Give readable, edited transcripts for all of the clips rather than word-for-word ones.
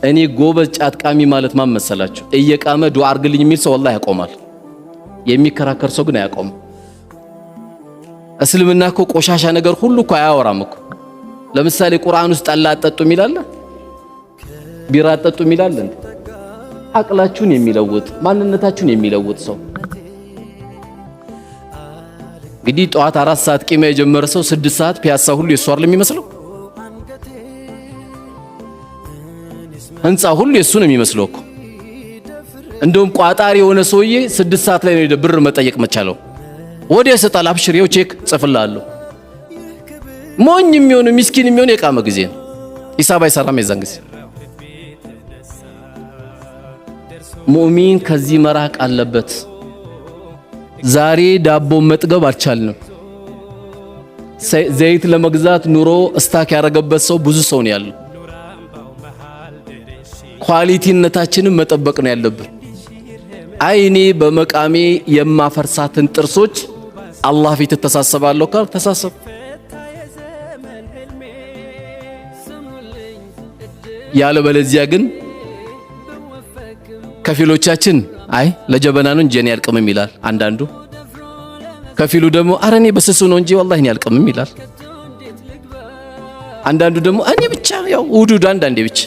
እኔ ጎበዝ ጫት ቃሚ ማለት ማን መሰላችሁ? እየቃመ ዱዓ አርግልኝ የሚል ሰው والله ያቆማል። የሚከራከር ሰው ግን አያቆም። እስልምና እኮ ቆሻሻ ነገር ሁሉ እኮ አያወራም እኮ። ለምሳሌ ቁርአን ውስጥ ጠላ አጠጡ ይላል፣ ቢራ አጠጡ ይላል። አቅላችሁን የሚለውጥ ማንነታችሁን የሚለውጥ ሰው እንግዲህ ጠዋት 4 ሰዓት ቂም የጀመረ ሰው 6 ሰዓት ፒያሳ ሁሉ የሱ አይደለም የሚመስለው። ህንጻ ሁሉ የሱ ነው የሚመስለው እኮ። እንደውም ቋጣሪ የሆነ ሰውዬ 6 ሰዓት ላይ ነው ብር መጠየቅ መቻለው። ወዲያ ሰጣል። አብሽር ይው ቼክ ጽፍላለሁ። ሞኝ የሚሆን ምስኪን የሚሆን የቃመ ጊዜ ነው። ሂሳብ አይሰራም የዛን ጊዜ። ሙእሚን ከዚህ መራቅ አለበት። ዛሬ ዳቦ መጥገብ አልቻልንም። ዘይት ለመግዛት ኑሮ እስታክ ያረገበት ሰው ብዙ ሰው ነው ያለው። ኳሊቲነታችንን መጠበቅ ነው ያለብን። አይኔ በመቃሜ የማፈርሳትን ጥርሶች አላህ ፊት ተሳሰባለሁ ካል ተሳሰብ። ያለ በለዚያ ግን ከፊሎቻችን አይ ለጀበና ነው እንጂ እኔ አልቀምም ይላል አንዳንዱ። ከፊሉ ደግሞ አረኔ በስሱ ነው እንጂ والله እኔ አልቀምም ይላል። አንዳንዱ ደግሞ እኔ ብቻ ያው ውዱድ አንዳንዴ ብቻ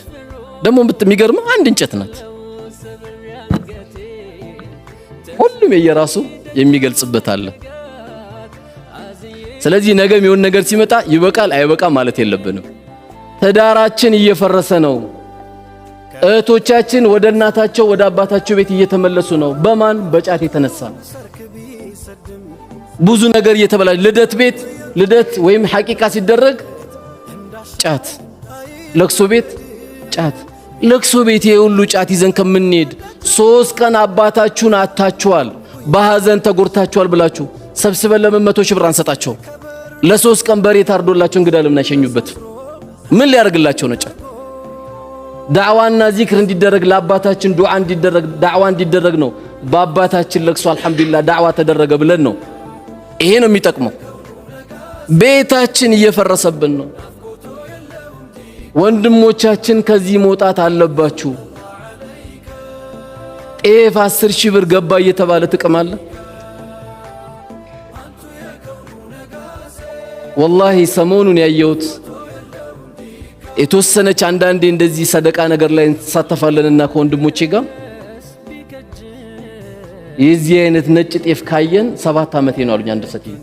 ደግሞ የሚገርመው አንድ እንጨት ናት። ሁሉም የየራሱ የሚገልጽበት አለ። ስለዚህ ነገ የሚሆን ነገር ሲመጣ ይበቃል አይበቃም ማለት የለብንም። ትዳራችን እየፈረሰ ነው። እህቶቻችን ወደ እናታቸው ወደ አባታቸው ቤት እየተመለሱ ነው። በማን በጫት የተነሳ ብዙ ነገር እየተበላሽ ልደት ቤት ልደት ወይም ሐቂቃ ሲደረግ ጫት፣ ለቅሶ ቤት ጫት። ለቅሶ ቤት የሁሉ ጫት ይዘን ከምንሄድ 3 ቀን አባታችሁን አታችኋል፣ በሐዘን ተጎርታችኋል ብላችሁ ሰብስበን ለምን 100 ሺህ ብር አንሰጣቸው? ለ3 ቀን በሬ ታርዶላቸው እንግዳ ለምን አይሸኙበት? ምን ሊያርግላቸው ነው? ጫት ዳዕዋና ዚክር እንዲደረግ ለአባታችን ዱዓ እንዲደረግ ዳዕዋ እንዲደረግ ነው። በአባታችን ለቅሶ አልহামዱሊላህ ዳዕዋ ተደረገ ብለን ነው። ይሄ ነው የሚጠቅመው። ቤታችን እየፈረሰብን ነው። ወንድሞቻችን ከዚህ መውጣት አለባችሁ። ጤፍ 10 ሺህ ብር ገባ እየተባለ ጥቅም አለ። ወላሂ ሰሞኑን ያየሁት የተወሰነች አንዳንዴ እንደዚህ ሰደቃ ነገር ላይ እንሳተፋለንና ከወንድሞቼ ጋር የዚህ አይነት ነጭ ጤፍ ካየን 7 ዓመቴ ነው አሉኝ አንድ ሰትይ